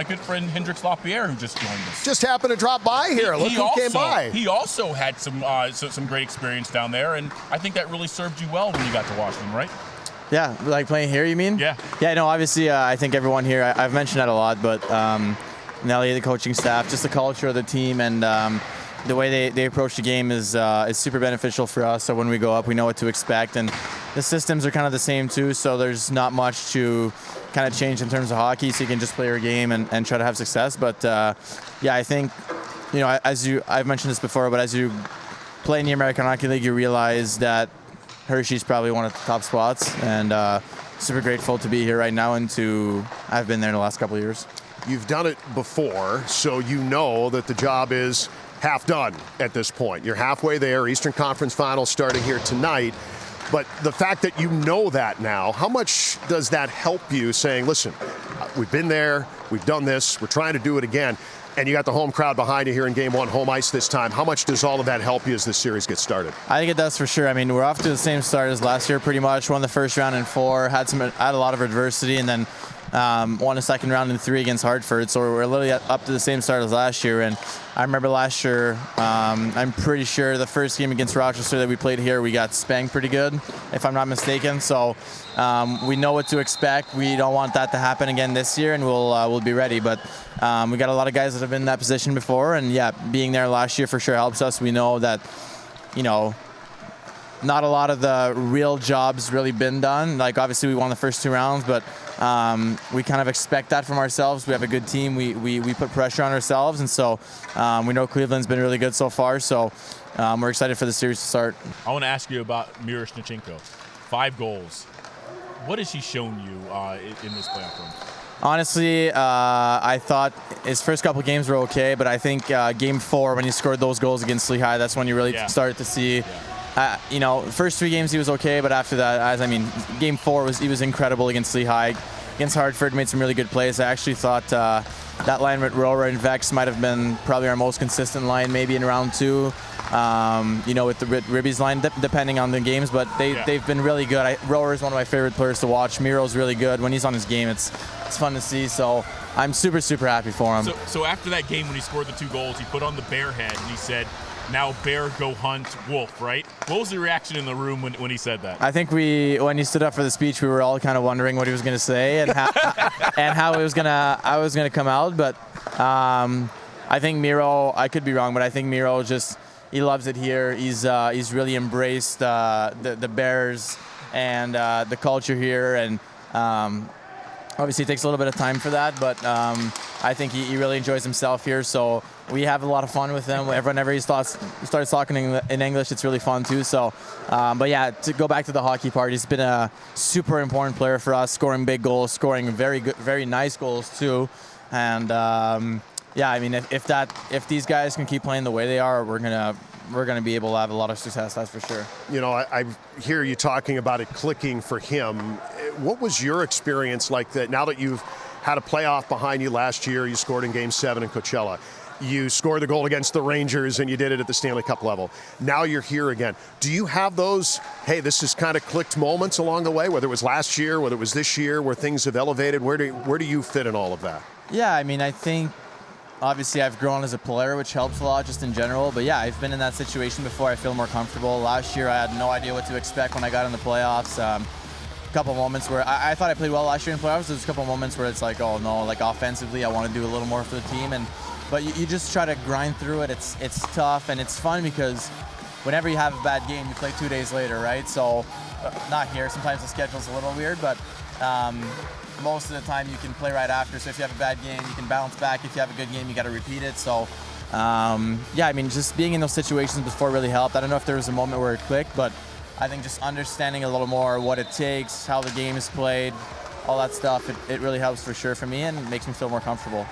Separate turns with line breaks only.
my good friend Hendrix Lapierre, who just joined us.
Just happened to drop by here. Look who came by.
He also had some great experience down there, and I think that really served you well when you got to Washington, right?
Yeah, like playing here, you mean?
Yeah.
Yeah, no, obviously, I think everyone here, I've mentioned that a lot, but Nelly, the coaching staff, just the culture of the team, and the way they approach the game is super beneficial for us. So when we go up, we know what to expect, and the systems are kind of the same too, so there's not much to kind of change in terms of hockey, so you can just play your game and try to have success. But yeah, I think, I've mentioned this before, but as you play in the American Hockey League, you realize that Hershey's probably one of the top spots, and super grateful to be here right now and I've been there in the last couple of years.
You've done it before, so you know that the job is half done at this point. You're halfway there. Eastern Conference Finals starting here tonight. But the fact that you know that now, how much does that help you saying, listen, we've been there, we've done this, we're trying to do it again, and you got the home crowd behind you here in Game 1, home ice this time. How much does all of that help you as this series gets started?
I think it does for sure. I mean, we're off to the same start as last year pretty much. Won the first round in 4, had a lot of adversity, and then won the second round in 3 against Hartford. So we're literally up to the same start as last year. And I remember last year, I'm pretty sure the first game against Rochester that we played here, we got spanked pretty good, if I'm not mistaken. So we know what to expect. We don't want that to happen again this year, and we'll be ready. But we got a lot of guys that have been in that position before, and yeah, being there last year for sure helps us. We know that, not a lot of the real jobs really been done. Like, obviously we won the first 2 rounds, but we kind of expect that from ourselves. We have a good team. We put pressure on ourselves, and so we know Cleveland's been really good so far, so we're excited for the series to start.
I want to ask you about Miroshnichenko. 5 goals. What has he shown you in this playoff run?
Honestly, I thought his first couple games were okay, but I think Game 4, when he scored those goals against Lehigh, that's when you really started to see. First 3 games he was okay, but after that, Game 4 he was incredible against Lehigh. Against Hartford, made some really good plays. I actually thought that line with Rower and Vex might have been probably our most consistent line, maybe in round 2. With the Ribby's line, depending on the games, but they've been really good. Rower is one of my favorite players to watch. Miro's really good. When he's on his game, it's fun to see. So I'm super, super happy for him.
So after that game, when he scored the 2 goals, he put on the bear head and he said, "Now bear, go hunt wolf," right? What was the reaction in the room when he said that?
I think when he stood up for the speech, we were all kind of wondering what he was going to say and how it was gonna come out. But I think Miro, I could be wrong, but I think Miro he loves it here. He's really embraced the Bears and the culture here, and obviously it takes a little bit of time for that, but I think he really enjoys himself here. So we have a lot of fun with him. Whenever he starts talking in English, it's really fun too. So, but yeah, to go back to the hockey part, he's been a super important player for us, scoring big goals, scoring very good, very nice goals too, and yeah, I mean, if these guys can keep playing the way they are, we're gonna be able to have a lot of success. That's for sure.
I hear you talking about it clicking for him. What was your experience like that? Now that you've had a playoff behind you last year, you scored in Game 7 in Coachella. You scored the goal against the Rangers, and you did it at the Stanley Cup level. Now you're here again. Do you have those, hey, this is kind of clicked moments along the way, whether it was last year, whether it was this year, where things have elevated? Where do you fit in all of that?
Yeah, I mean, I think obviously I've grown as a player, which helps a lot just in general. But yeah, I've been in that situation before. I feel more comfortable. Last year, I had no idea what to expect when I got in the playoffs. A couple moments where I thought I played well last year in playoffs. There's a couple moments where it's like, oh no, like offensively, I want to do a little more for the team. But you just try to grind through it. It's tough, and it's fun because whenever you have a bad game, you play 2 days later, right? So not here. Sometimes the schedule's a little weird, but most of the time you can play right after. So if you have a bad game, you can bounce back. If you have a good game, you got to repeat it. So yeah, I mean, just being in those situations before really helped. I don't know if there was a moment where it clicked, but I think just understanding a little more what it takes, how the game is played, all that stuff, it really helps for sure for me and makes me feel more comfortable.